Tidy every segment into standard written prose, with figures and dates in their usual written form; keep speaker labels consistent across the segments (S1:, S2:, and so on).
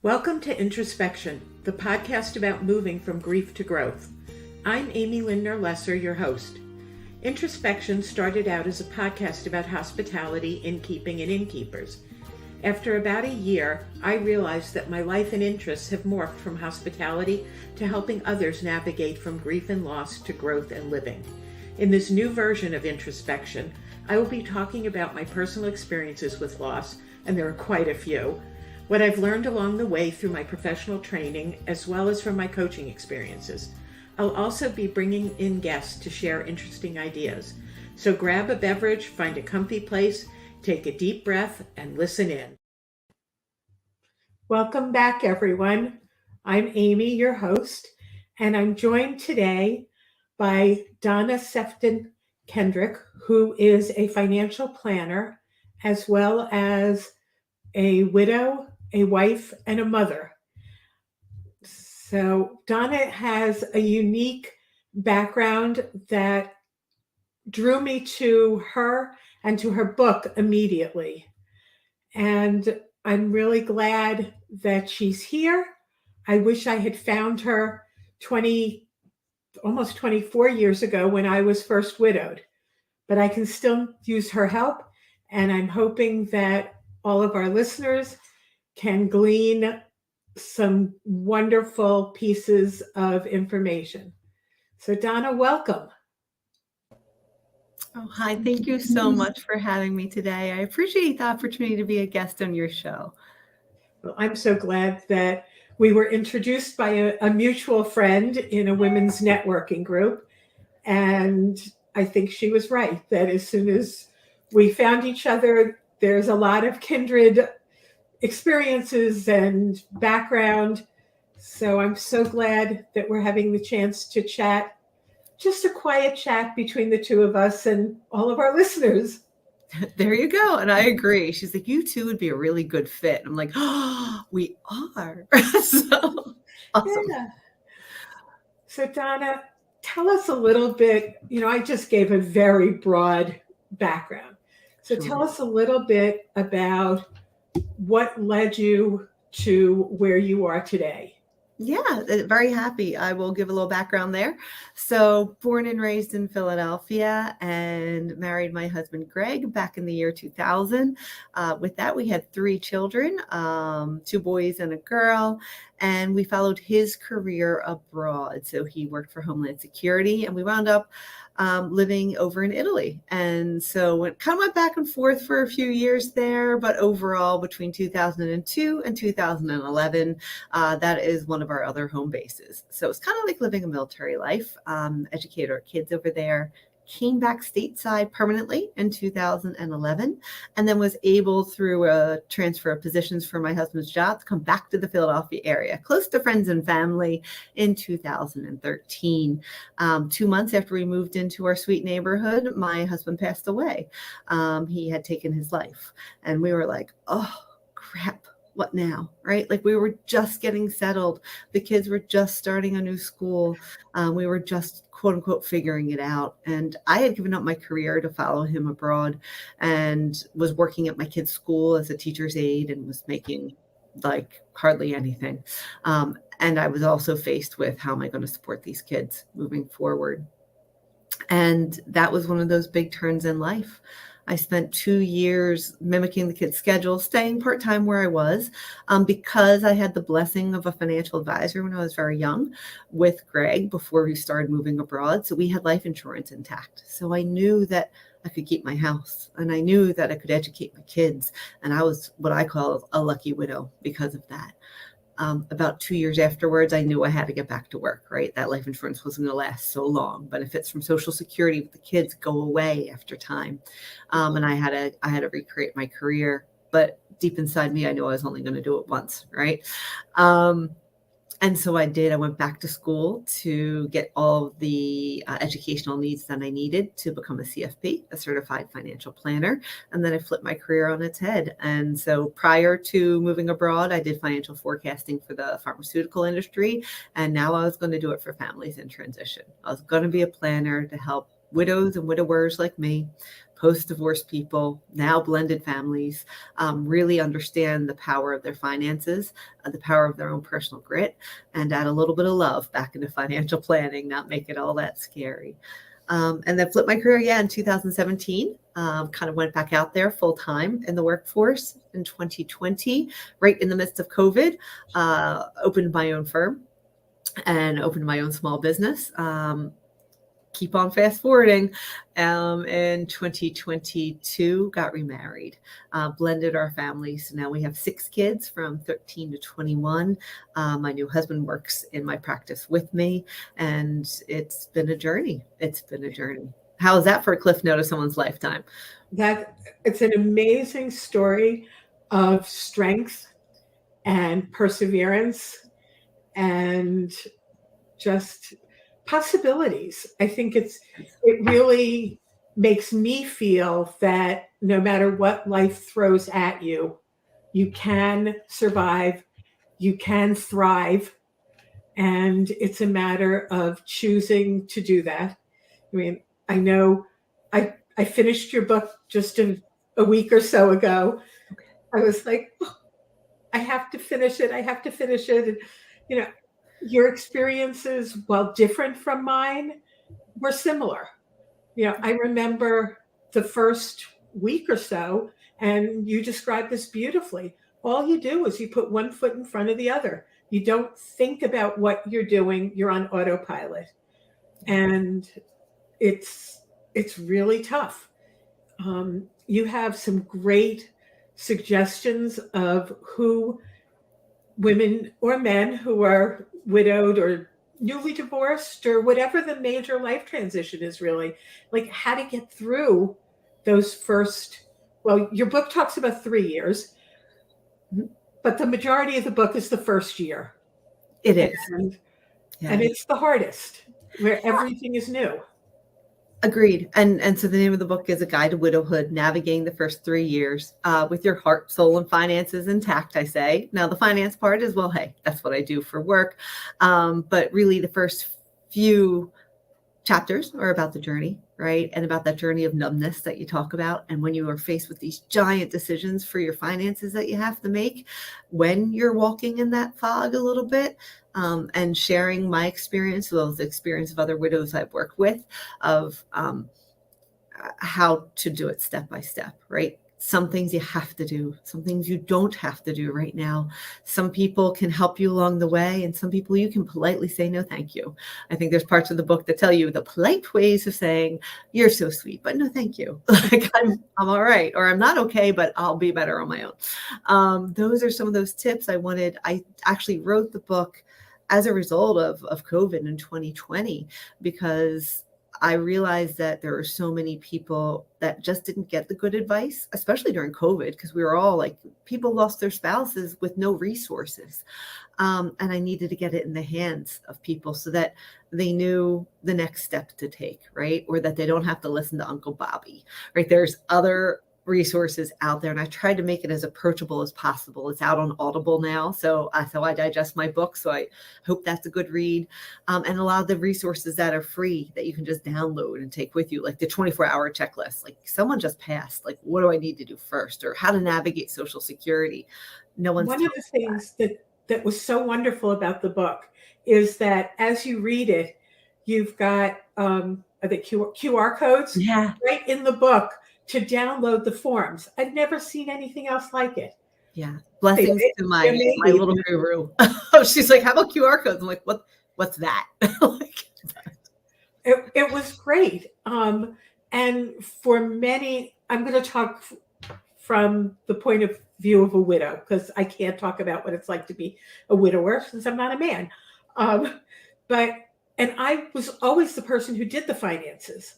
S1: Welcome to Introspection, the podcast about moving from grief to growth. I'm Amy Lindner Lesser, your host. Introspection started out as a podcast about hospitality, innkeeping, and innkeepers. After about a year, I realized that my life and interests have morphed from hospitality to helping others navigate from grief and loss to growth and living. In this new version of Introspection, I will be talking about my personal experiences with loss, and there are quite a few, what I've learned along the way through my professional training, as well as from my coaching experiences. I'll also be bringing in guests to share interesting ideas. So grab a beverage, find a comfy place, take a deep breath, and listen in. Welcome back, everyone. I'm Amy, your host, and I'm joined today by Donna Kendrick, who is a financial planner, as well as a widow, a wife, and a mother. So Donna has a unique background that drew me to her and to her book immediately. And I'm really glad that she's here. I wish I had found her almost 24 years ago when I was first widowed, but I can still use her help. And I'm hoping that all of our listeners can glean some wonderful pieces of information. So Donna, welcome.
S2: Oh, hi. Thank you so much for having me today. I appreciate the opportunity to be a guest on your show.
S1: Well, I'm so glad that we were introduced by a mutual friend in a women's networking group. And I think she was right that as soon as we found each other, there's a lot of kindred experiences and background. So I'm so glad that we're having the chance to chat, just a quiet chat between the two of us and all of our listeners.
S2: There you go. And I agree. She's like, you two would be a really good fit. I'm like, oh, we are. So awesome.
S1: Yeah. So Donna, tell us a little bit, I just gave a very broad background. So
S2: Sure.
S1: Tell us a little bit about what led you to where you are today.
S2: Yeah, very happy. I will give a little background there. So born and raised in Philadelphia and married my husband, Greg, back in the year 2000. With that, we had 3 children, 2 boys and a girl, and we followed his career abroad. So he worked for Homeland Security, and we wound up living over in Italy. And so it kind of went back and forth for a few years there, but overall between 2002 and 2011, that is one of our other home bases. So it's kind of like living a military life, educated our kids over there, came back stateside permanently in 2011, and then was able, through a transfer of positions for my husband's job, to come back to the Philadelphia area, close to friends and family, in 2013. 2 months after we moved into our sweet neighborhood, my husband passed away. He had taken his life, and we were like, oh, crap. What now, right? Like, we were just getting settled. The kids were just starting a new school. We were just, quote unquote, figuring it out. And I had given up my career to follow him abroad and was working at my kid's school as a teacher's aide and was making like hardly anything. And I was also faced with, how am I going to support these kids moving forward? And that was one of those big turns in life. I spent 2 years mimicking the kids' schedule, staying part-time where I was, because I had the blessing of a financial advisor when I was very young with Greg before we started moving abroad. So we had life insurance intact. So I knew that I could keep my house, and I knew that I could educate my kids. And I was what I call a lucky widow because of that. About 2 years afterwards, I knew I had to get back to work, right? That life insurance wasn't going to last so long. Benefits from Social Security with the kids go away after time. And I had to recreate my career. But deep inside me, I knew I was only going to do it once, right? And so I did. I went back to school to get all the educational needs that I needed to become a CFP, a certified financial planner. And then I flipped my career on its head. And so prior to moving abroad, I did financial forecasting for the pharmaceutical industry. And now I was going to do it for families in transition. I was going to be a planner to help widows and widowers like me post-divorce people, now blended families, really understand the power of their finances, the power of their own personal grit, and add a little bit of love back into financial planning, not make it all that scary. And then flipped my career again in 2017, kind of went back out there full time in the workforce in 2020, right in the midst of COVID, opened my own firm and opened my own small business. Keep on fast forwarding. In 2022, got remarried, blended our families. So now we have 6 kids from 13 to 21. My new husband works in my practice with me, and it's been a journey. How is that for a cliff note of someone's lifetime?
S1: That it's an amazing story of strength and perseverance and just possibilities. I think it really makes me feel that no matter what life throws at you, you can survive, you can thrive, and it's a matter of choosing to do that. I mean, I know I finished your book just a week or so ago. I was like, oh, I have to finish it. And, your experiences, while different from mine, were similar. I remember the first week or so, and you described this beautifully. All you do is you put one foot in front of the other. You don't think about what you're doing. You're on autopilot. And it's really tough. You have some great suggestions of who women or men who are widowed or newly divorced or whatever the major life transition is, really, like how to get through those first, well, your book talks about 3 years, but the majority of the book is the first year.
S2: It is.
S1: And it's the hardest, where everything is new.
S2: Agreed. And so the name of the book is A Guide to Widowhood, Navigating the First 3 Years with Your Heart, Soul, and Finances Intact, I say. Now, the finance part is, well, hey, that's what I do for work. But really, the first few chapters are about the journey, right? And about that journey of numbness that you talk about. And when you are faced with these giant decisions for your finances that you have to make, when you're walking in that fog a little bit, and sharing my experience, as well as the experience of other widows I've worked with, of how to do it step by step, right? Some things you have to do, some things you don't have to do right now. Some people can help you along the way, and some people you can politely say no thank you. I think there's parts of the book that tell you the polite ways of saying, you're so sweet, but no thank you. Like I'm all right, or I'm not okay, but I'll be better on my own. Those are some of those tips I actually wrote the book as a result of COVID in 2020, because I realized that there were so many people that just didn't get the good advice, especially during COVID, because we were all like, people lost their spouses with no resources. And I needed to get it in the hands of people so that they knew the next step to take, right? Or that they don't have to listen to Uncle Bobby, right? There's other resources out there, and I tried to make it as approachable as possible. It's out on Audible now, so I digest my book, so I hope that's a good read. And a lot of the resources that are free that you can just download and take with you, like the 24-hour checklist, like someone just passed, like what do I need to do first, or how to navigate Social Security. One of
S1: the things that was so wonderful about the book is that as you read it, you've got the QR codes right in the book to download the forms. I'd never seen anything else like it.
S2: Yeah. Blessings to my little guru. She's like, how about QR codes? I'm like, what's that?
S1: It was great. And for many, I'm going to talk from the point of view of a widow, because I can't talk about what it's like to be a widower since I'm not a man. And I was always the person who did the finances.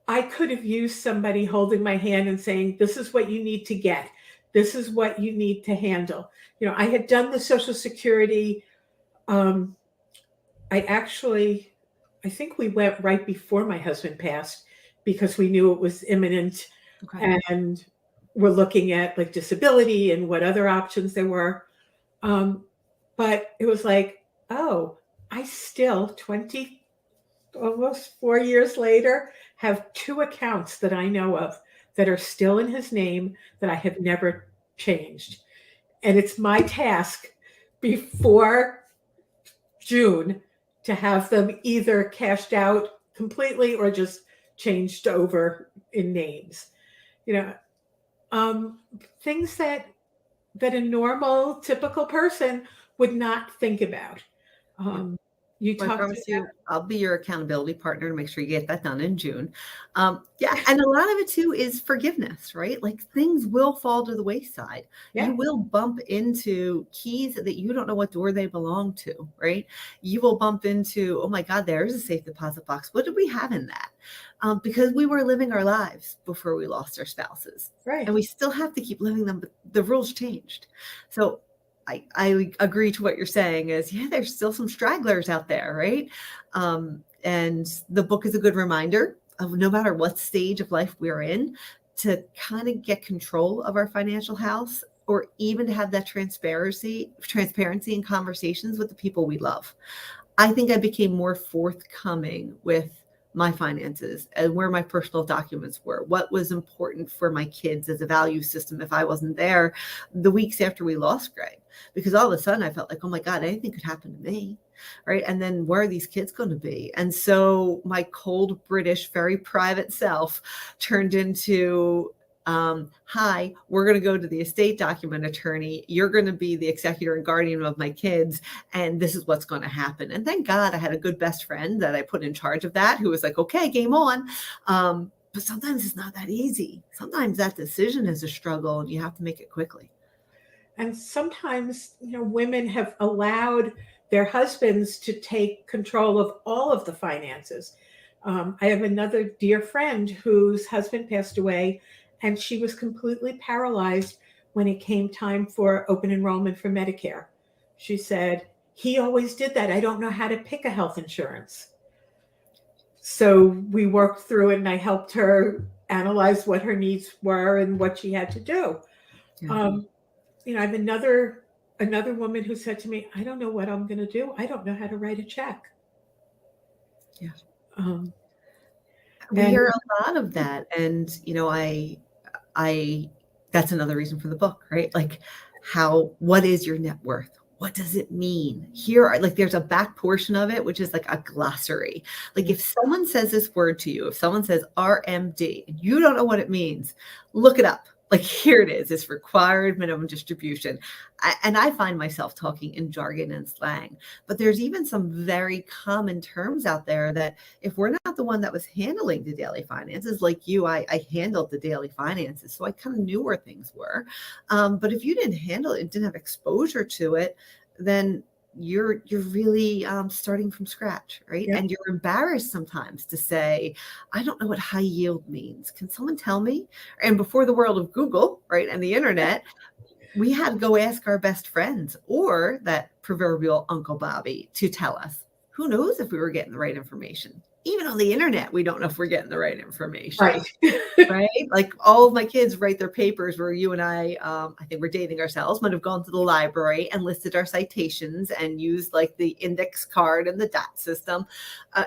S1: I could have used somebody holding my hand and saying, this is what you need to get. This is what you need to handle. I had done the Social Security. I think we went right before my husband passed, because we knew it was imminent. Okay. And we're looking at like disability and what other options there were. But it was like, oh, I still 20 almost 4 years later, have 2 accounts that I know of that are still in his name that I have never changed. And it's my task before June to have them either cashed out completely or just changed over in names. You know, um, things that a normal, typical person would not think about. Um, you
S2: Well, I
S1: talked
S2: promise
S1: about,
S2: you, I'll be your accountability partner to make sure you get that done in June. Yeah, and a lot of it too is forgiveness, right? Like things will fall to the wayside. You
S1: yeah,
S2: will bump into keys that you don't know what door they belong to, right? You will bump into, oh my God, there's a safe deposit box. What did we have in that? Because we were living our lives before we lost our spouses. And
S1: right.
S2: we still have to keep living them, but the rules changed. So I agree to what you're saying is, yeah, there's still some stragglers out there, right? And the book is a good reminder of no matter what stage of life we're in, to kind of get control of our financial house, or even to have that transparency in conversations with the people we love. I think I became more forthcoming with my finances and where my personal documents were, what was important for my kids as a value system if I wasn't there the weeks after we lost Greg. Because all of a sudden I felt like, oh my God, anything could happen to me, right? And then where are these kids going to be? And so my cold British, very private self turned into, hi, we're going to go to the estate document attorney. You're going to be the executor and guardian of my kids. And this is what's going to happen. And thank God I had a good best friend that I put in charge of that, who was like, okay, game on. But sometimes it's not that easy. Sometimes that decision is a struggle and you have to make it quickly.
S1: And sometimes, women have allowed their husbands to take control of all of the finances. I have another dear friend whose husband passed away, and she was completely paralyzed when it came time for open enrollment for Medicare. She said, he always did that. I don't know how to pick a health insurance. So we worked through it, and I helped her analyze what her needs were and what she had to do.
S2: Yeah.
S1: I have another woman who said to me, I don't know what I'm going to do. I don't know how to write a check.
S2: Yeah.
S1: And
S2: hear a lot of that. And, I that's another reason for the book, right? Like what is your net worth? What does it mean? There's a back portion of it, which is like a glossary. Like if someone says this word to you, if someone says RMD, and you don't know what it means, look it up. Like here it is, it's required minimum distribution. And I find myself talking in jargon and slang, but there's even some very common terms out there that if we're not the one that was handling the daily finances, like you, I handled the daily finances. So I kind of knew where things were. But if you didn't handle it and didn't have exposure to it, then you're really starting from scratch, right?
S1: Yeah.
S2: And you're embarrassed sometimes to say, I don't know what high yield means. Can someone tell me? And before the world of Google, right, and the internet, we had to go ask our best friends or that proverbial Uncle Bobby to tell us. Who knows if we were getting the right information? Even on the internet, we don't know if we're getting the right information.
S1: Right.
S2: Right? Like all of my kids write their papers where you and I think we're dating ourselves, might have gone to the library and listed our citations and used like the index card and the dot system.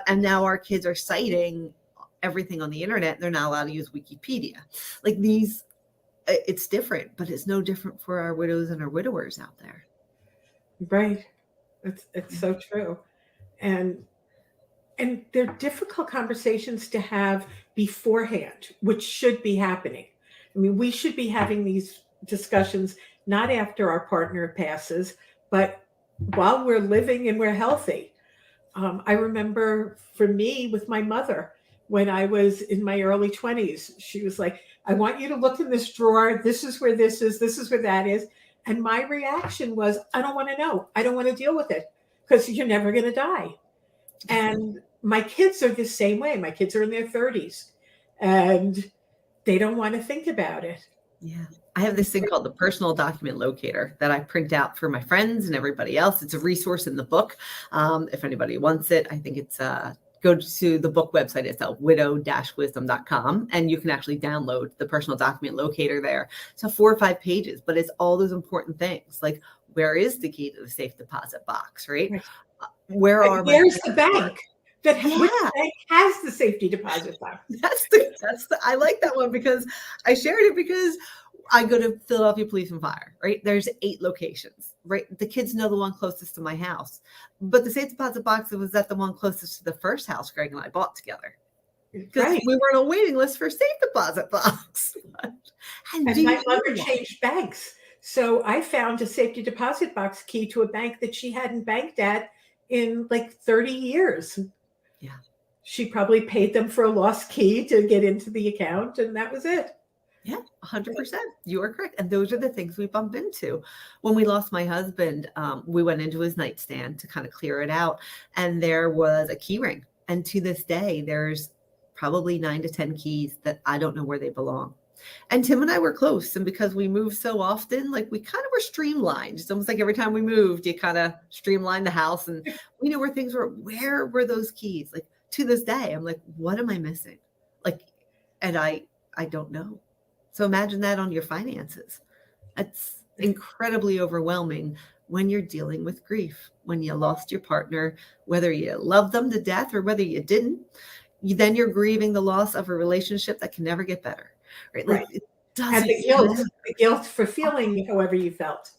S2: And now our kids are citing everything on the internet. They're not allowed to use Wikipedia. Like it's different, but it's no different for our widows and our widowers out there.
S1: Right. It's so true. And they're difficult conversations to have beforehand, which should be happening. I mean, we should be having these discussions not after our partner passes, but while we're living and we're healthy. I remember for me with my mother, when I was in my early 20s, she was like, I want you to look in this drawer. This is where this is. This is where that is. And my reaction was, I don't want to know. I don't want to deal with it because you're never going to die. And my kids are the same way. My kids are in their 30s and they don't want to think about it.
S2: Yeah. I have this thing called the personal document locator that I print out for my friends and everybody else. It's a resource in the book. If anybody wants it, I think it's go to the book website itself, widow-wisdom.com, and you can actually download the personal document locator there. So 4 or 5 pages, but it's all those important things. Like, where is the key to the safe deposit box, right? Where's
S1: the bank? which
S2: Yeah.
S1: bank has the safety deposit box?
S2: I like that one because I shared it because I go to Philadelphia Police and Fire, right? There's 8 locations, right? The kids know the one closest to my house, but the safe deposit box was at the one closest to the first house Greg and I bought together because
S1: Right.
S2: we were on a waiting list for safe deposit box.
S1: And my mother changed banks. So I found a safety deposit box key to a bank that she hadn't banked at in like 30 years.
S2: Yeah.
S1: She probably paid them for a lost key to get into the account, and that was it.
S2: Yeah, 100%. You are correct. And those are the things we bump into. When we lost my husband, we went into his nightstand to kind of clear it out. And there was a key ring. And to this day, there's probably 9 to 10 keys that I don't know where they belong. And Tim and I were close. And because we moved so often, like we kind of were streamlined. It's almost like every time we moved, you kind of streamlined the house and we knew where things were. Where were those keys? Like to this day, I'm like, what am I missing? Like, and I don't know. So imagine that on your finances. It's incredibly overwhelming when you're dealing with grief, when you lost your partner, whether you love them to death or whether you didn't. Then you're grieving the loss of a relationship that can never get better. Right. Like, it doesn't
S1: And the guilt for feeling however you felt.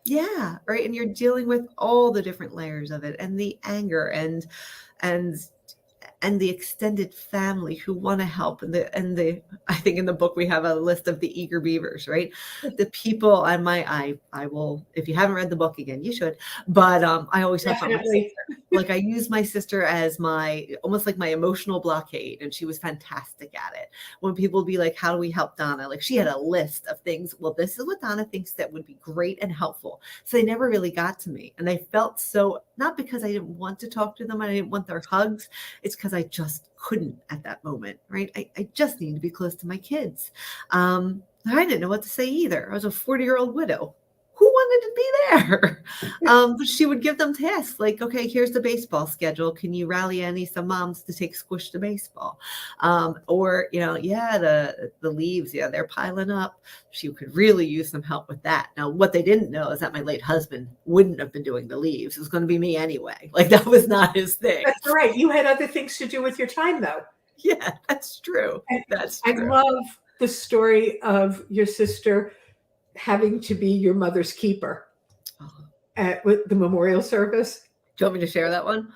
S2: Yeah. Right. And you're dealing with all the different layers of it and the anger and the extended family who want to help. And the I think in the book, we have a list of the eager beavers, right? The people I will, if you haven't read the book again, you should, but I always have fun with my sister. Like I use my sister as almost like my emotional blockade. And she was fantastic at it. When people would be like, how do we help Donna? Like she had a list of things. Well, this is what Donna thinks that would be great and helpful. So they never really got to me. And I felt so, not because I didn't want to talk to them. I didn't want their hugs. It's because I just couldn't at that moment, right? I just needed to be close to my kids. I didn't know what to say either. I was a 40-year-old widow. Who wanted to be there? But she would give them tasks like, okay, here's the baseball schedule. Can you rally some moms to take Squish to baseball? Or, the leaves, they're piling up. She could really use some help with that. Now, what they didn't know is that my late husband wouldn't have been doing the leaves. It was going to be me anyway. Like that was not his thing.
S1: That's all right. You had other things to do with your time, though.
S2: Yeah, that's true. That's true.
S1: I love the story of your sister having to be your mother's keeper at the memorial service.
S2: Do you want me to share that one?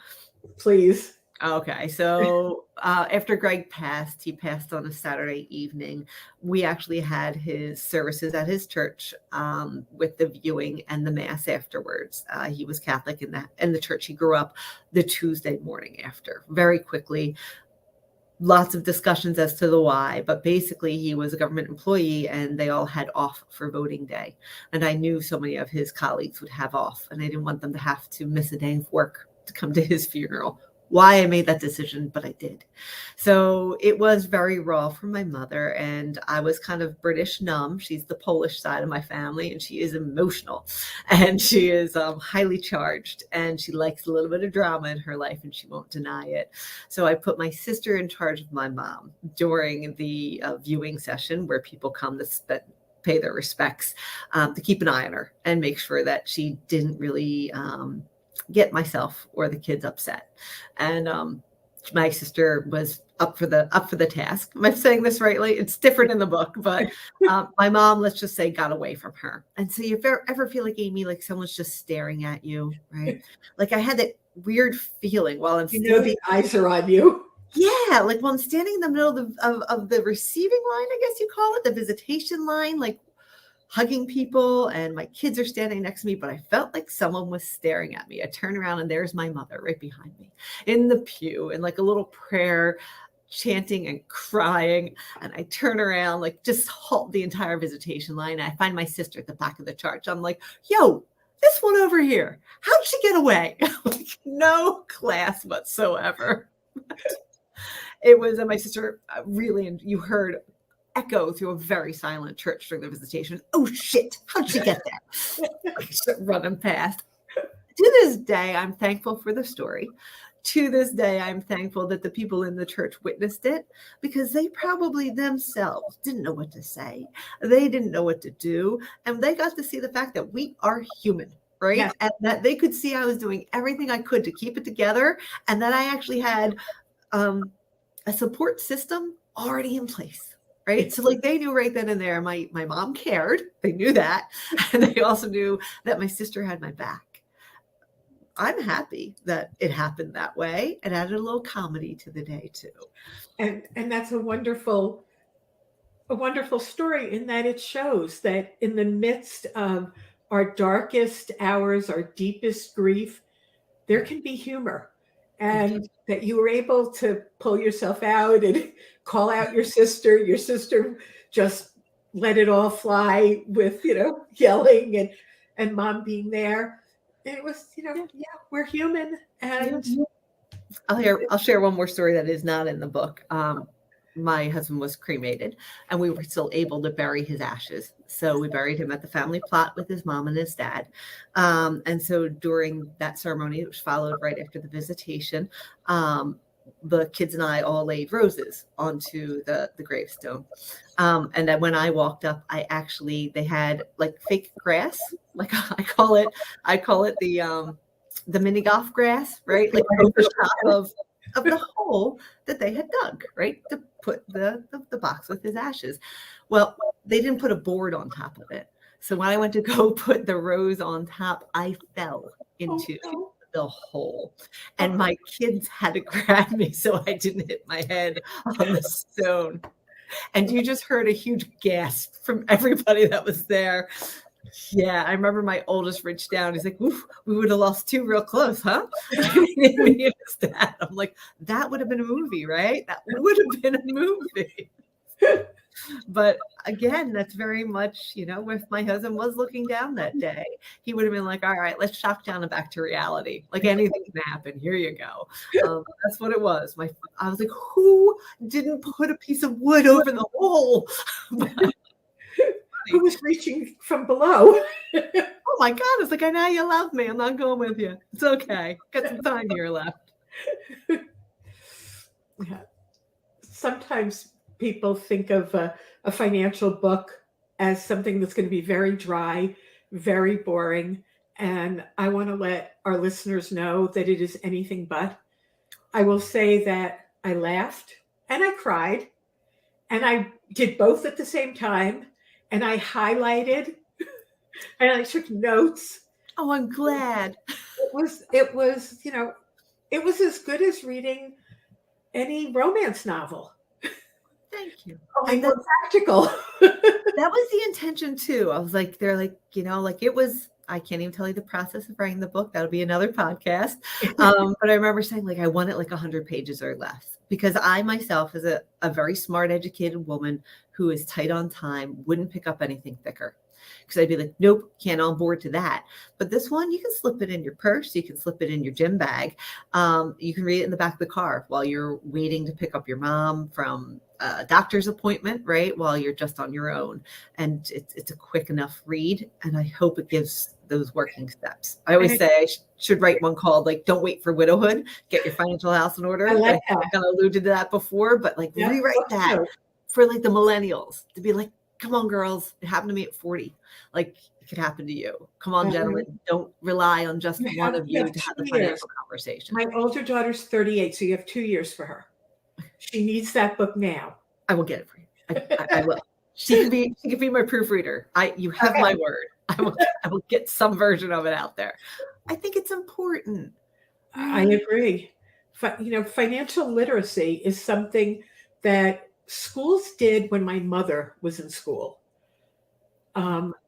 S1: Please.
S2: Okay. So after Greg passed, he passed on a Saturday evening. We actually had his services at his church with the viewing and the mass afterwards. He was Catholic in the church he grew up the Tuesday morning after. Very quickly. Lots of discussions as to the why, but basically he was a government employee and they all had off for voting day. And I knew so many of his colleagues would have off and I didn't want them to have to miss a day of work to come to his funeral. Why I made that decision, but I did. So it was very raw for my mother and I was kind of British numb. She's the Polish side of my family and she is emotional and she is highly charged and she likes a little bit of drama in her life and she won't deny it. So I put my sister in charge of my mom during the viewing session where people come to pay their respects, to keep an eye on her and make sure that she didn't really get myself or the kids upset. And my sister was up for the task. Am I saying this rightly? It's different in the book, but my mom, let's just say, got away from her. And so you ever feel like, Amy, like someone's just staring at you, right? Like I had that weird feeling while I'm
S1: the eyes are on you.
S2: Yeah, like when I'm standing in the middle of the receiving line, I guess you call it, the visitation line, like hugging people and my kids are standing next to me, but I felt like someone was staring at me. I turn around and there's my mother right behind me in the pew and like a little prayer chanting and crying. And I turn around, like just halt the entire visitation line. I find my sister at the back of the church. I'm like, yo, this one over here, how'd she get away? Like no class whatsoever. It was my sister really, and you heard echo through a very silent church during the visitation. Oh shit, how'd she get there? Running past. To this day, I'm thankful for the story. To this day, I'm thankful that the people in the church witnessed it because they probably themselves didn't know what to say. They didn't know what to do. And they got to see the fact that we are human. right?
S1: Yes.
S2: And that they could see I was doing everything I could to keep it together, and that I actually had a support system already in place, right? So like they knew right then and there, my mom cared. They knew that. And they also knew that my sister had my back. I'm happy that it happened that way. It added a little comedy to the day too.
S1: And that's a wonderful story in that it shows that in the midst of our darkest hours, our deepest grief, there can be humor, and that you were able to pull yourself out and call out your sister. Your sister just let it all fly with, yelling and mom being there. And it was, we're human. And
S2: I'll share one more story that is not in the book. My husband was cremated, and we were still able to bury his ashes. So we buried him at the family plot with his mom and his dad. And so during that ceremony, which followed right after the visitation, the kids and I all laid roses onto the gravestone. And then when I walked up, they had like fake grass, like I call it the mini golf grass, right? Like over the top of the hole that they had dug, right? To put the box with his ashes. Well, they didn't put a board on top of it. So when I went to go put the rose on top, I fell into the hole. And my kids had to grab me so I didn't hit my head on the stone. And you just heard a huge gasp from everybody that was there. Yeah, I remember my oldest reached down. He's like, "Oof, we would have lost two real close, huh?" I'm like, that would have been a movie, right? That would have been a movie. But again, that's very much, if my husband was looking down that day, he would have been like, all right, let's shock down and back to reality. Like anything can happen. Here you go. That's what it was. I was like, who didn't put a piece of wood over the hole?
S1: Who was reaching from below?
S2: Oh my God. It's like, I know you love me. I'm not going with you. It's okay. Got some time here left.
S1: Yeah. Sometimes people think of a financial book as something that's going to be very dry, very boring. And I want to let our listeners know that it is anything but. I will say that I laughed and I cried, and I did both at the same time. And I highlighted and I took notes.
S2: Oh, I'm glad.
S1: It was, it was as good as reading any romance novel.
S2: Thank you.
S1: Only more practical.
S2: That was the intention too. I was like, they're like, it was, I can't even tell you the process of writing the book. That'll be another podcast. But I remember saying like, I want it like 100 pages or less, because I myself, as a very smart, educated woman who is tight on time, wouldn't pick up anything thicker. Because I'd be like, nope, can't on board to that. But this one, you can slip it in your purse. You can slip it in your gym bag. You can read it in the back of the car while you're waiting to pick up your mom from a doctor's appointment, right? While you're just on your own. And it's a quick enough read. And I hope it gives those working steps. I always say I should write one called like, don't wait for widowhood, get your financial house in order.
S1: I like that.
S2: I kind of alluded to that before, but like rewrite that for like the millennials to be like, come on, girls. It happened to me at 40. Like it could happen to you. Come on, gentlemen. Don't rely on just one of you to have the financial conversation.
S1: My older daughter's 38, so you have 2 years for her. She needs that book now.
S2: I will get it for you. I will. She can be my proofreader. You have my word. I will get some version of it out there. I think it's important.
S1: I agree. Financial literacy is something that schools did when my mother was in school.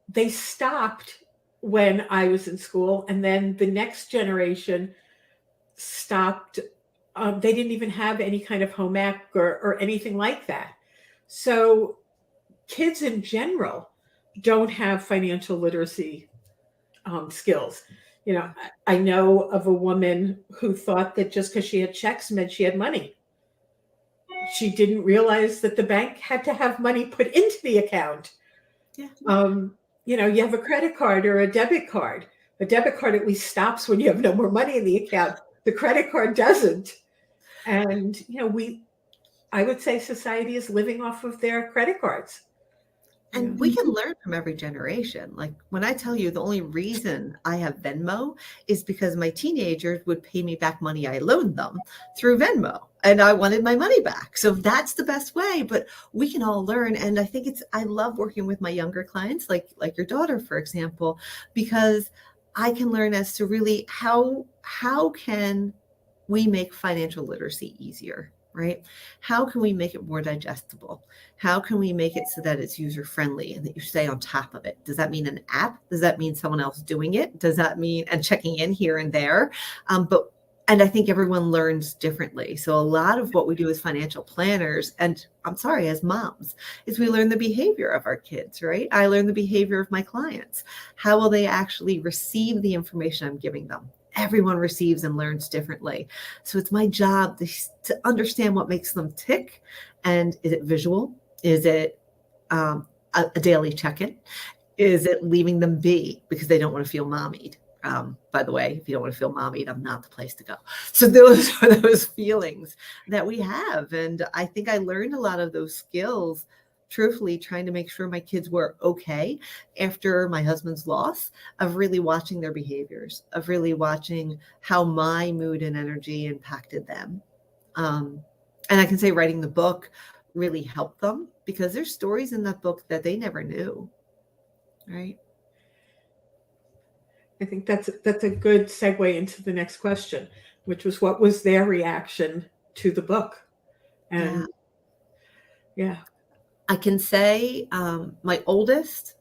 S1: They stopped when I was in school, and then the next generation stopped. They didn't even have any kind of home ec or anything like that. So kids in general don't have financial literacy skills. I know of a woman who thought that just because she had checks meant she had money. She didn't realize that the bank had to have money put into the account.
S2: Yeah.
S1: You have a credit card or a debit card. A debit card at least stops when you have no more money in the account. The credit card doesn't. And, I would say society is living off of their credit cards.
S2: And we can learn from every generation. Like when I tell you the only reason I have Venmo is because my teenagers would pay me back money I loaned them through Venmo and I wanted my money back. So that's the best way, but we can all learn. And I think I love working with my younger clients, like your daughter, for example, because I can learn as to really how can we make financial literacy easier, right? How can we make it more digestible? How can we make it so that it's user friendly and that you stay on top of it? Does that mean an app? Does that mean someone else doing it? Does that mean and checking in here and there? And I think everyone learns differently. So a lot of what we do as financial planners, and I'm sorry, as moms, is we learn the behavior of our kids, right? I learn the behavior of my clients. How will they actually receive the information I'm giving them? Everyone receives and learns differently. So it's my job to understand what makes them tick. And is it visual? Is it a daily check-in? Is it leaving them be because they don't want to feel mommied? By the way, if you don't want to feel mommied, I'm not the place to go. So those are those feelings that we have. And I think I learned a lot of those skills, truthfully, trying to make sure my kids were okay after my husband's loss, of really watching their behaviors, of really watching how my mood and energy impacted them. And I can say writing the book really helped them because there's stories in that book that they never knew, right?
S1: I think that's a good segue into the next question, which was what was their reaction to the book? And yeah.
S2: I can say my oldest,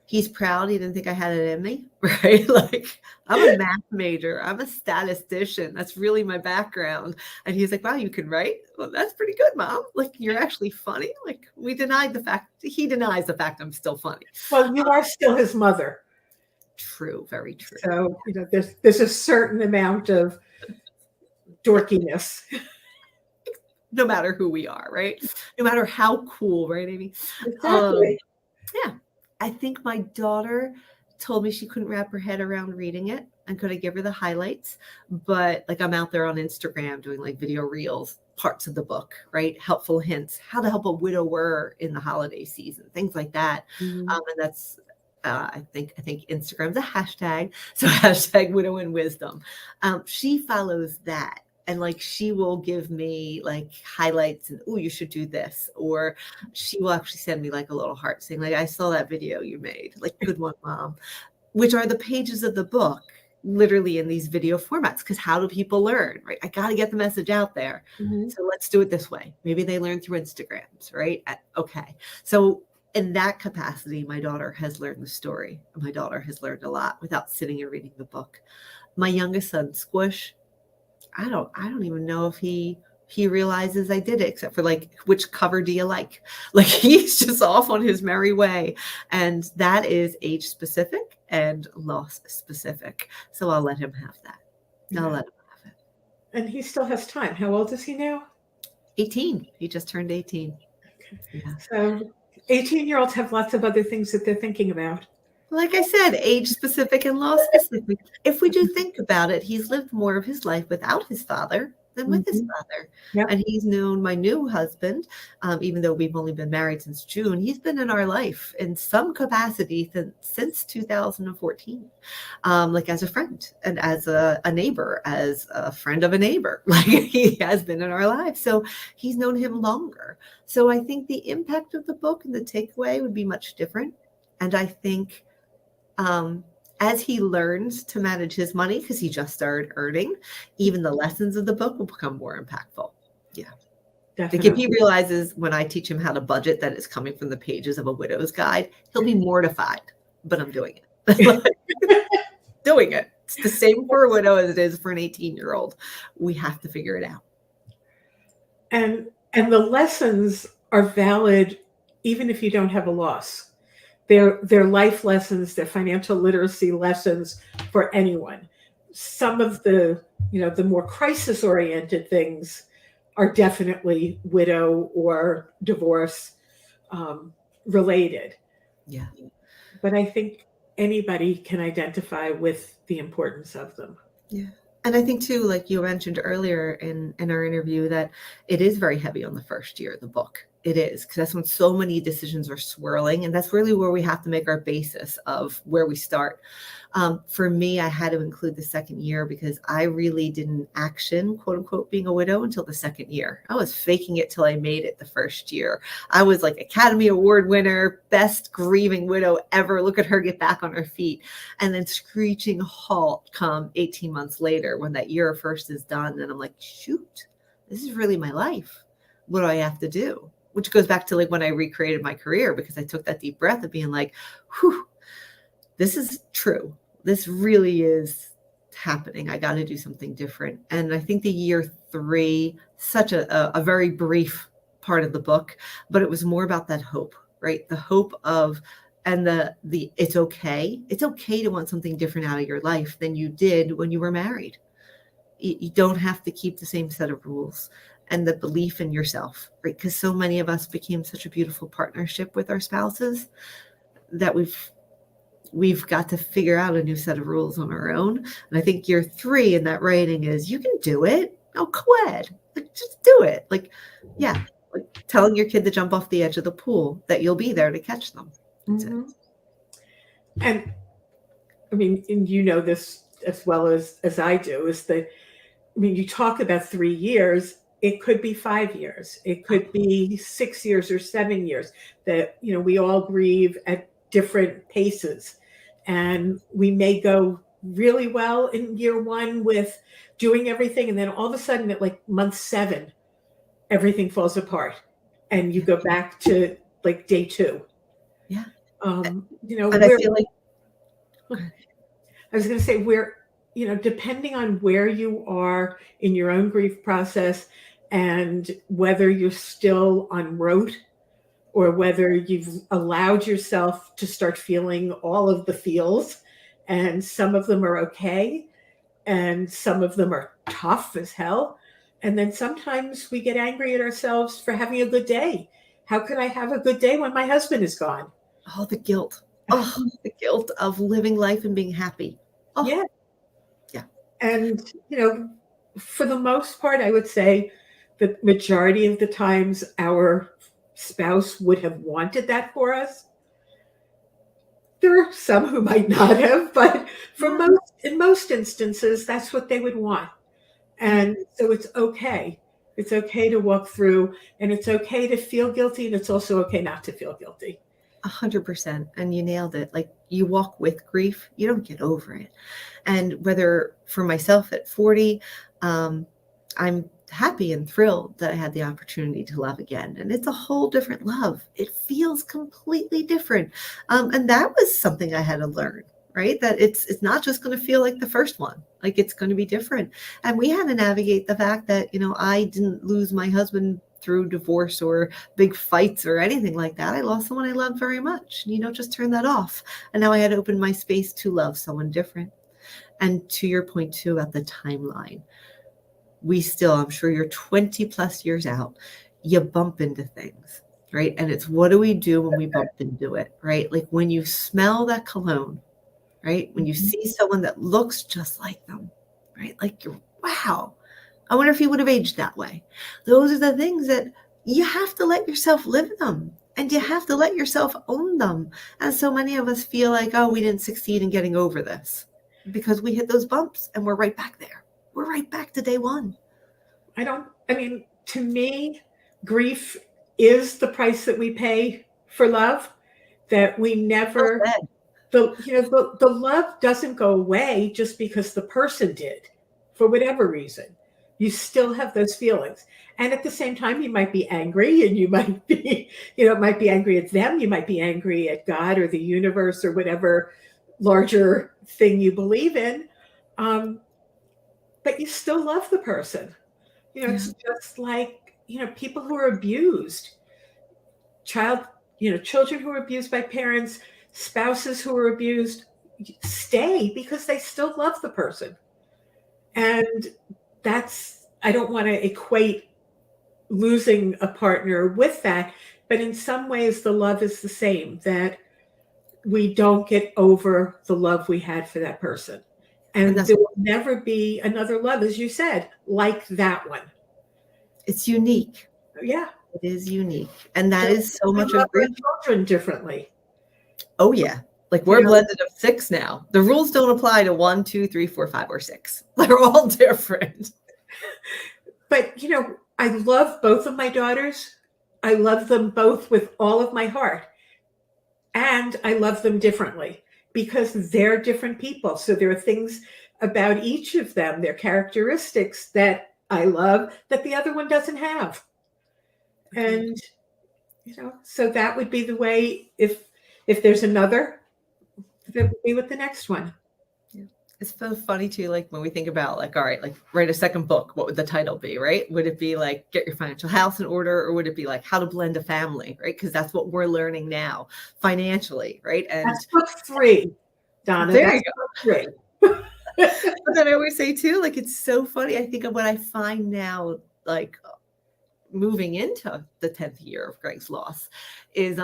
S2: he's proud. He didn't think I had it in me, right? Like I'm a math major. I'm a statistician. That's really my background. And he's like, wow, you can write? Well, that's pretty good, Mom. Like you're actually funny. Like he denies the fact I'm still funny.
S1: Well, you are still his mother.
S2: True, very true.
S1: So, there's a certain amount of dorkiness.
S2: No matter who we are, right? No matter how cool, right, Amy?
S1: Exactly.
S2: Yeah. I think my daughter told me she couldn't wrap her head around reading it and could I give her the highlights? But like I'm out there on Instagram doing like video reels, parts of the book, right? Helpful hints, how to help a widower in the holiday season, things like that.
S1: Mm-hmm.
S2: And that's I think Instagram's a hashtag. So hashtag widow and wisdom. She follows that. And like, she will give me like highlights and, oh, you should do this. Or she will actually send me like a little heart saying like, I saw that video you made, like good one, Mom, which are the pages of the book, literally in these video formats. Because how do people learn, right? I got to get the message out there. Mm-hmm. So let's do it this way. Maybe they learn through Instagrams, right? Okay. So in that capacity, my daughter has learned the story. My daughter has learned a lot without sitting and reading the book. My youngest son, Squish, I don't even know if he realizes I did it, except for like, which cover do you like? Like he's just off on his merry way. And that is age specific and loss specific. So I'll let him have that. I'll let him have it.
S1: And he still has time. How old is he now?
S2: 18. He just turned 18.
S1: Okay. Yeah. So 18-year-olds have lots of other things that they're thinking about.
S2: Like I said, age specific and loss specific. If we do think about it, he's lived more of his life without his father than with his father. Yep. And he's known my new husband, even though we've only been married since June, he's been in our life in some capacity since 2014, like as a friend and as a neighbor, as a friend of a neighbor, like he has been in our lives. So he's known him longer. So I think the impact of the book and the takeaway would be much different. And I think as he learns to manage his money, because he just started earning, even the lessons of the book will become more impactful. Yeah. Definitely. Like if he realizes when I teach him how to budget that it's coming from the pages of a widow's guide, he'll be mortified, but I'm doing it. Doing it. It's the same for a widow as it is for an 18-year-old. We have to figure it out.
S1: And the lessons are valid even if you don't have a loss. They're life lessons, they're financial literacy lessons for anyone. Some of the more crisis-oriented things are definitely widow or divorce related. Yeah. But I think anybody can identify with the importance of them.
S2: Yeah. And I think too, like you mentioned earlier in our interview, that it is very heavy on the first year of the book. It is, because that's when so many decisions are swirling. And that's really where we have to make our basis of where we start. For me, I had to include the second year because I really didn't action, quote unquote, being a widow until the second year. I was faking it till I made it the first year. I was like Academy Award winner, best grieving widow ever. Look at her get back on her feet. And then screeching halt come 18 months later when that year first is done. And I'm like, shoot, this is really my life. What do I have to do? Which goes back to like when I recreated my career, because I took that deep breath of being like, whew, this is true. This really is happening. I got to do something different. And I think the year 3, such a very brief part of the book, but it was more about that hope, right? The hope of, and the it's okay. It's okay to want something different out of your life than you did when you were married. You don't have to keep the same set of rules. And the belief in yourself, right? Because so many of us became such a beautiful partnership with our spouses that we've got to figure out a new set of rules on our own. And I think year 3 in that writing is, you can do it. No, co-ed. Like, just do it. Like, yeah, like telling your kid to jump off the edge of the pool, that you'll be there to catch them. That's it.
S1: And I mean, and you know this as well as I do, is that, I mean, you talk about 3 years. It could be 5 years. It could be 6 years or 7 years. That, you know, we all grieve at different paces. And we may go really well in year 1 with doing everything. And then all of a sudden at like month 7, everything falls apart. And you go back to like day 2.
S2: Yeah.
S1: You know,
S2: and I feel like,
S1: I was going to say, we're, you know, depending on where you are in your own grief process, and whether you're still en route or whether you've allowed yourself to start feeling all of the feels, and some of them are okay and some of them are tough as hell. And then sometimes we get angry at ourselves for having a good day. How could I have a good day when my husband is gone?
S2: Oh, the guilt. Oh, the guilt of living life and being happy. Oh.
S1: Yeah.
S2: Yeah.
S1: And, you know, for the most part, I would say the majority of the times our spouse would have wanted that for us. There are some who might not have, but in most instances, that's what they would want. And so it's okay. It's okay to walk through, and it's okay to feel guilty, and it's also okay not to feel guilty.
S2: 100%. And you nailed it. Like, you walk with grief, you don't get over it. And whether for myself at 40, I'm happy and thrilled that I had the opportunity to love again. And it's a whole different love. It feels completely different. And that was something I had to learn, right? That it's not just going to feel like the first one. Like, it's going to be different. And we had to navigate the fact that, you know, I didn't lose my husband through divorce or big fights or anything like that. I lost someone I loved very much. You know, just turn that off. And now I had to open my space to love someone different. And to your point too about the timeline, we still, I'm sure you're 20 plus years out, you bump into things, right? And it's, what do we do when we bump into it, right? Like when you smell that cologne, right? When you see someone that looks just like them, right? Like, you're, wow, I wonder if he would have aged that way. Those are the things that you have to let yourself live them, and you have to let yourself own them. And so many of us feel like, oh, we didn't succeed in getting over this because we hit those bumps and we're right back there. We're right back to day one. I mean, to me, grief is the price that we pay for love, that we never, the love doesn't go away just because the person did, for whatever reason. You still have those feelings. And at the same time, you might be angry, and you might be, you know, might be angry at them. You might be angry at God or the universe or whatever larger thing you believe in. But you still love the person. You know, it's just like, you know, people who are abused, children who are abused by parents, spouses who are abused, stay because they still love the person. And that's, I don't want to equate losing a partner with that, but in some ways the love is the same, that we don't get over the love we had for that person. And there will never be another love, as you said, like that one. It's unique.
S1: Yeah.
S2: It is unique. And that is so much of
S1: our children differently.
S2: Oh, yeah. Like we're blended of 6 now. The rules don't apply to 1, 2, 3, 4, 5, or 6. They're all different.
S1: But, I love both of my daughters. I love them both with all of my heart. And I love them differently because they're different people. So there are things about each of them, their characteristics that I love that the other one doesn't have. And, so that would be the way if there's another, that would be with the next one.
S2: It's so funny too, like when we think about like, all right, like write a second book, what would the title be, right? Would it be like Get Your Financial House in Order, or would it be like How to Blend a Family, right? Because that's what we're learning now financially, right? And
S1: that's book 3, Donna.
S2: There
S1: that's
S2: you go.
S1: book 3.
S2: But then I always say too, like it's so funny. I think of what I find now, like moving into the 10th year of Greg's loss, is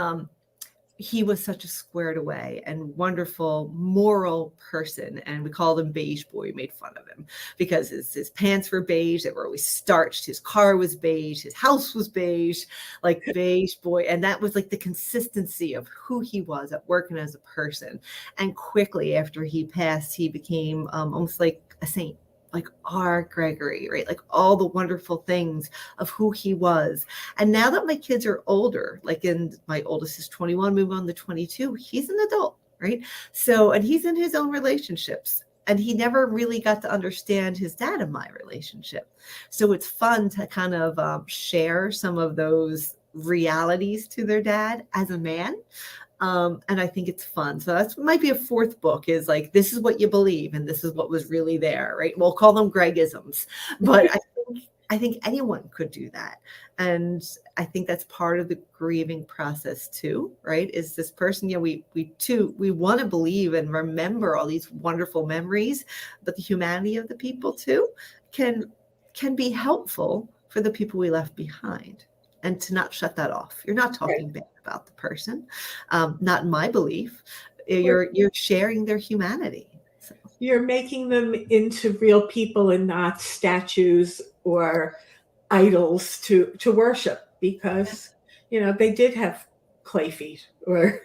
S2: he was such a squared away and wonderful moral person. And we called him Beige Boy. We made fun of him because his pants were beige. They were always starched. His car was beige. His house was beige, like Beige Boy. And that was like the consistency of who he was at work and as a person. And quickly after he passed, he became almost like a saint. Like our Gregory, right? Like all the wonderful things of who he was. And now that my kids are older, like my oldest is 21, move on to 22, he's an adult, right? So, and he's in his own relationships. And he never really got to understand his dad and my relationship. So it's fun to kind of share some of those realities to their dad as a man. And I think it's fun. So that might be a 4th book, is like, this is what you believe. And this is what was really there, right? We'll call them Gregisms, but I think anyone could do that. And I think that's part of the grieving process too, right? Is this person, we want to believe and remember all these wonderful memories, but the humanity of the people too can be helpful for the people we left behind. And to not shut that off. You're not talking bad about the person. Not in my belief. You're sharing their humanity. So.
S1: You're making them into real people and not statues or idols to worship, because they did have clay feet or.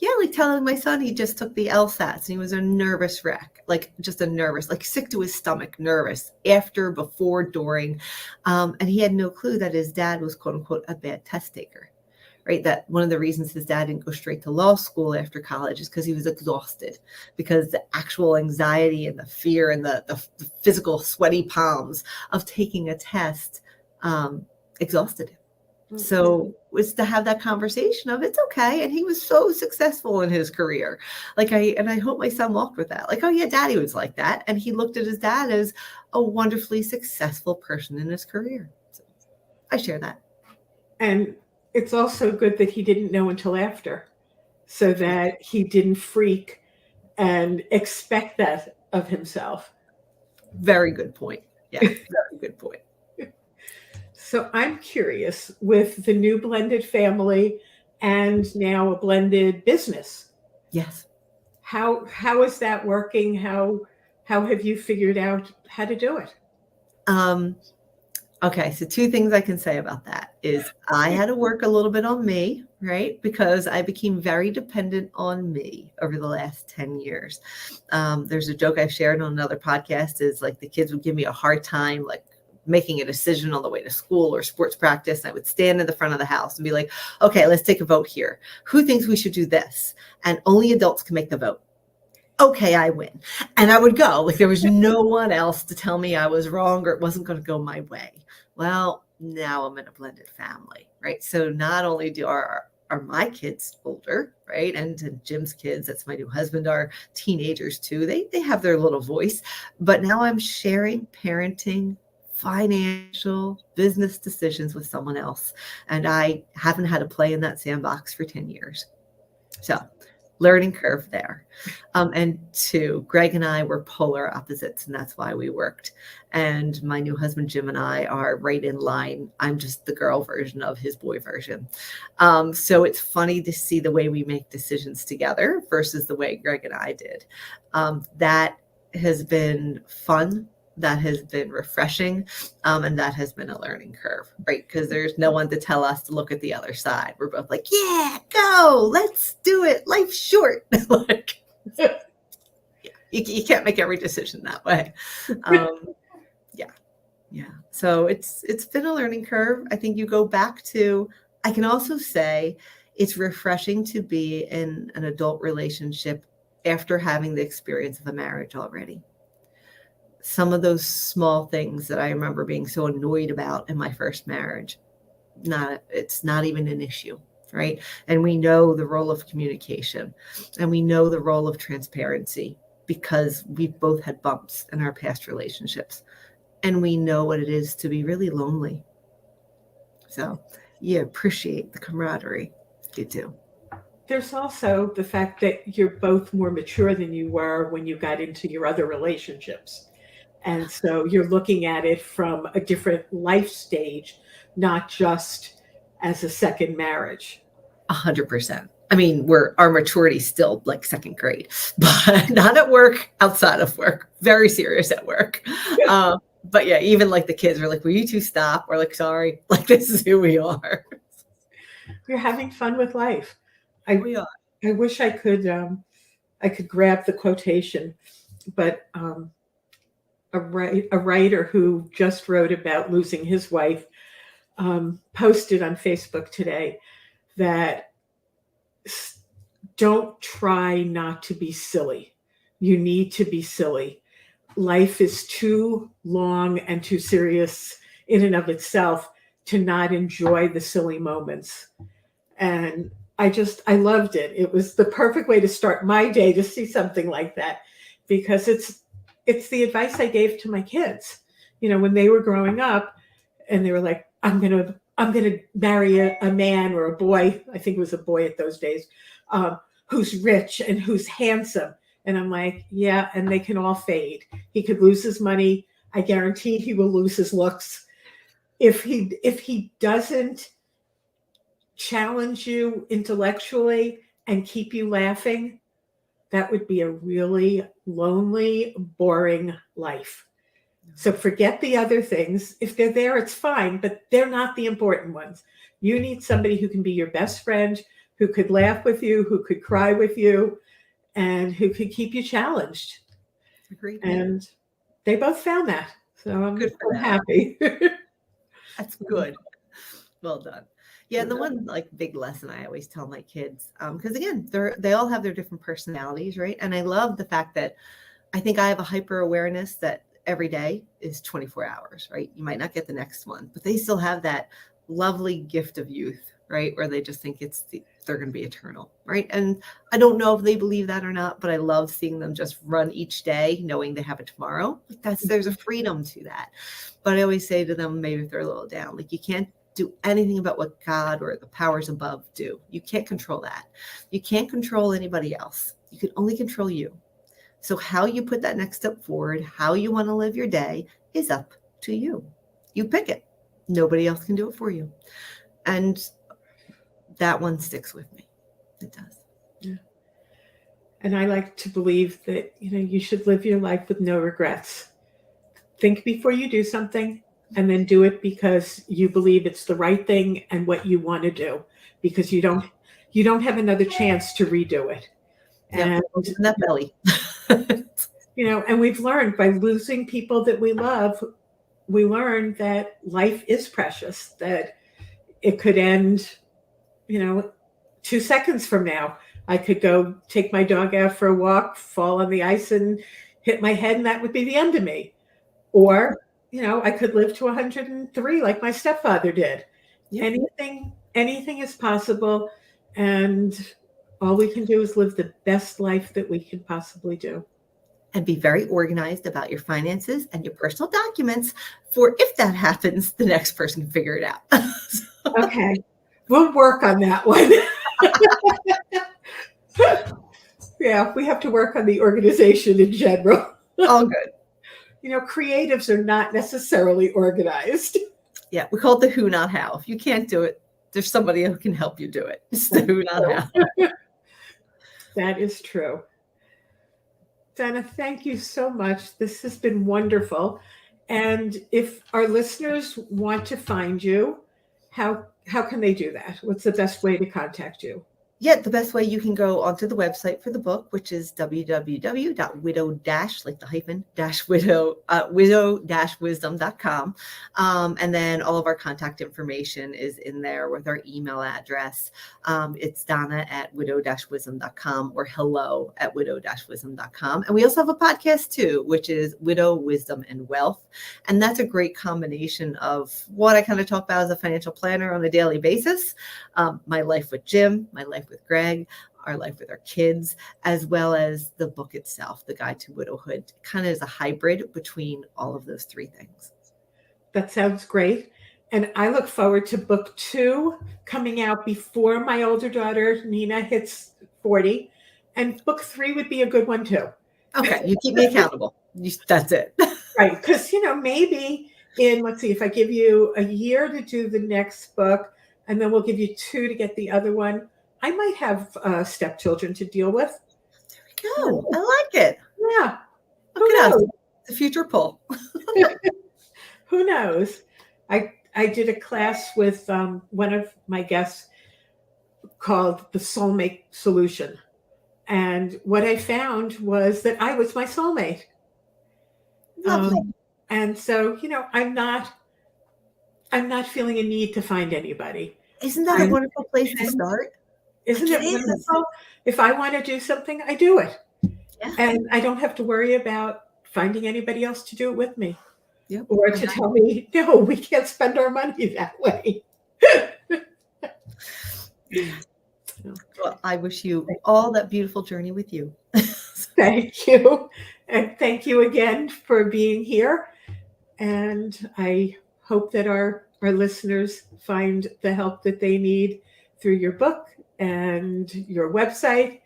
S2: Yeah, like telling my son he just took the LSATs and he was a nervous wreck, like just a nervous, like sick to his stomach, nervous after, before, during. And he had no clue that his dad was, quote unquote, a bad test taker, right? That one of the reasons his dad didn't go straight to law school after college is because he was exhausted, because the actual anxiety and the fear and the physical sweaty palms of taking a test exhausted him. So was to have that conversation of it's okay. And he was so successful in his career. I hope my son walked with that. Like, oh yeah, daddy was like that. And he looked at his dad as a wonderfully successful person in his career. So I share that.
S1: And it's also good that he didn't know until after, so that he didn't freak and expect that of himself.
S2: Very good point. Yeah, very good point.
S1: So I'm curious, with the new blended family and now a blended business.
S2: Yes.
S1: How is that working? How have you figured out how to do it?
S2: Okay, so 2 things I can say about that is I had to work a little bit on me, right? Because I became very dependent on me over the last 10 years. There's a joke I've shared on another podcast, is like the kids would give me a hard time, like making a decision on the way to school or sports practice. And I would stand in the front of the house and be like, okay, let's take a vote here. Who thinks we should do this? And only adults can make the vote. Okay, I win. And I would go, like there was no one else to tell me I was wrong or it wasn't going to go my way. Well, now I'm in a blended family, right? So not only are my kids older, right? And Jim's kids, that's my new husband, are teenagers too. They have their little voice, but now I'm sharing parenting, financial, business decisions with someone else. And I haven't had to play in that sandbox for 10 years. So learning curve there. And 2, Greg and I were polar opposites, and that's why we worked. And my new husband, Jim, and I are right in line. I'm just the girl version of his boy version. So it's funny to see the way we make decisions together versus the way Greg and I did. That has been fun that has been refreshing. And that has been a learning curve, right? Because there's no one to tell us to look at the other side. We're both like, yeah, go, let's do it. Life's short. Like, yeah, you can't make every decision that way. Yeah. So it's been a learning curve. I think you go back to, I can also say it's refreshing to be in an adult relationship after having the experience of a marriage already. Some of those small things that I remember being so annoyed about in my first marriage, it's not even an issue, right? And we know the role of communication, and we know the role of transparency because we've both had bumps in our past relationships. And we know what it is to be really lonely. So you appreciate the camaraderie. You do.
S1: There's also the fact that you're both more mature than you were when you got into your other relationships. And so you're looking at it from a different life stage, not just as a second marriage.
S2: 100%. I mean, our maturity is still like second grade, but not at work, outside of work, very serious at work. But yeah, even like the kids are like, will you two stop? We're like, sorry, like this is who we are.
S1: You're having fun with life.
S2: We are.
S1: I wish I could grab the quotation, but a writer who just wrote about losing his wife posted on Facebook today that don't try not to be silly. You need to be silly. Life is too long and too serious in and of itself to not enjoy the silly moments. And I loved it. It was the perfect way to start my day to see something like that, because it's the advice I gave to my kids, when they were growing up and they were like, I'm going to marry a man or a boy. I think it was a boy at those days, who's rich and who's handsome. And I'm like, yeah, and they can all fade. He could lose his money. I guarantee he will lose his looks. If he doesn't challenge you intellectually and keep you laughing, that would be a really lonely, boring life. So forget the other things. If they're there, it's fine, but they're not the important ones. You need somebody who can be your best friend, who could laugh with you, who could cry with you, and who could keep you challenged.
S2: Agreed.
S1: And they both found that. So I'm happy.
S2: That's good. Well done. Yeah, and the one like big lesson I always tell my kids, because again, they all have their different personalities, right? And I love the fact that I think I have a hyper awareness that every day is 24 hours, right? You might not get the next one, but they still have that lovely gift of youth, right? Where they just think they're going to be eternal, right? And I don't know if they believe that or not, but I love seeing them just run each day knowing they have a tomorrow. Like there's a freedom to that. But I always say to them, maybe if they're a little down, like you can't do anything about what God or the powers above do. You can't control that. You can't control anybody else. You can only control you. So how you put that next step forward, how you want to live your day is up to you. You pick it. Nobody else can do it for you. And that one sticks with me. It does.
S1: Yeah. And I like to believe that, you should live your life with no regrets. Think before you do something, and then do it because you believe it's the right thing and what you want to do, because you don't have another chance to redo it.
S2: And that belly.
S1: And we've learned by losing people that we love, we learned that life is precious, that it could end, 2 seconds from now. I could go take my dog out for a walk, fall on the ice and hit my head, and that would be the end of me. Or, I could live to 103 like my stepfather did. Yeah. Anything is possible. And all we can do is live the best life that we can possibly do.
S2: And be very organized about your finances and your personal documents for if that happens, the next person can figure it out.
S1: Okay. We'll work on that one. Yeah, we have to work on the organization in general.
S2: All good.
S1: Creatives are not necessarily organized.
S2: Yeah, we call it the who, not how. If you can't do it, there's somebody who can help you do it. It's the who, not how.
S1: That is true. Donna, thank you so much. This has been wonderful. And if our listeners want to find you, how can they do that? What's the best way to contact you?
S2: Yeah, the best way, you can go onto the website for the book, which is www.widow- like the hyphen dash widow widow-wisdom.com. And then all of our contact information is in there with our email address. It's donna@widow-wisdom.com or hello@widow-wisdom.com. And we also have a podcast too, which is Widow, Wisdom, and Wealth. And that's a great combination of what I kind of talk about as a financial planner on a daily basis. My life with Jim, my life with Greg, our life with our kids, as well as the book itself, The Guide to Widowhood, kind of is a hybrid between all of those three things.
S1: That sounds great. And I look forward to book 2 coming out before my older daughter, Nina, hits 40. And book 3 would be a good one too.
S2: Okay, you keep me accountable. That's it.
S1: Right. Because, maybe let's see, if I give you a year to do the next book, and then we'll give you 2 to get the other one, I might have stepchildren to deal with.
S2: There we go. I like it.
S1: Yeah.
S2: Who knows? The future pull.
S1: Who knows? I did a class with one of my guests called The Soulmate Solution. And what I found was that I was my soulmate.
S2: Lovely.
S1: And so, I'm not feeling a need to find anybody.
S2: Isn't that a wonderful place to start?
S1: Isn't it wonderful? If I want to do something, I do it.
S2: Yeah.
S1: And I don't have to worry about finding anybody else to do it with me.
S2: Yep.
S1: Or to tell me, no, we can't spend our money that way.
S2: Well, I wish you all that beautiful journey with you.
S1: Thank you. And thank you again for being here. And I hope that our listeners find the help that they need through your book and your website.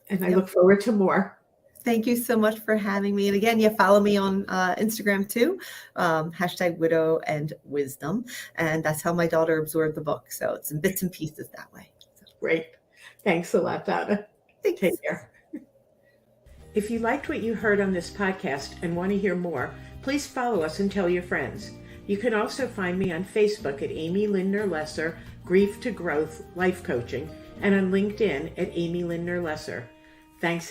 S1: And I look forward to more.
S2: Thank you so much for having me. And again, follow me on Instagram too, #widow and wisdom. And that's how my daughter absorbed the book. So it's in bits and pieces that way.
S1: Great. Thanks a lot, Donna.
S2: Thanks.
S1: Take care. If you liked what you heard on this podcast and want to hear more, please follow us and tell your friends. You can also find me on Facebook at Amy Lindner Lesser, Grief to Growth Life Coaching, and on LinkedIn at Amy Lindner Lesser. Thanks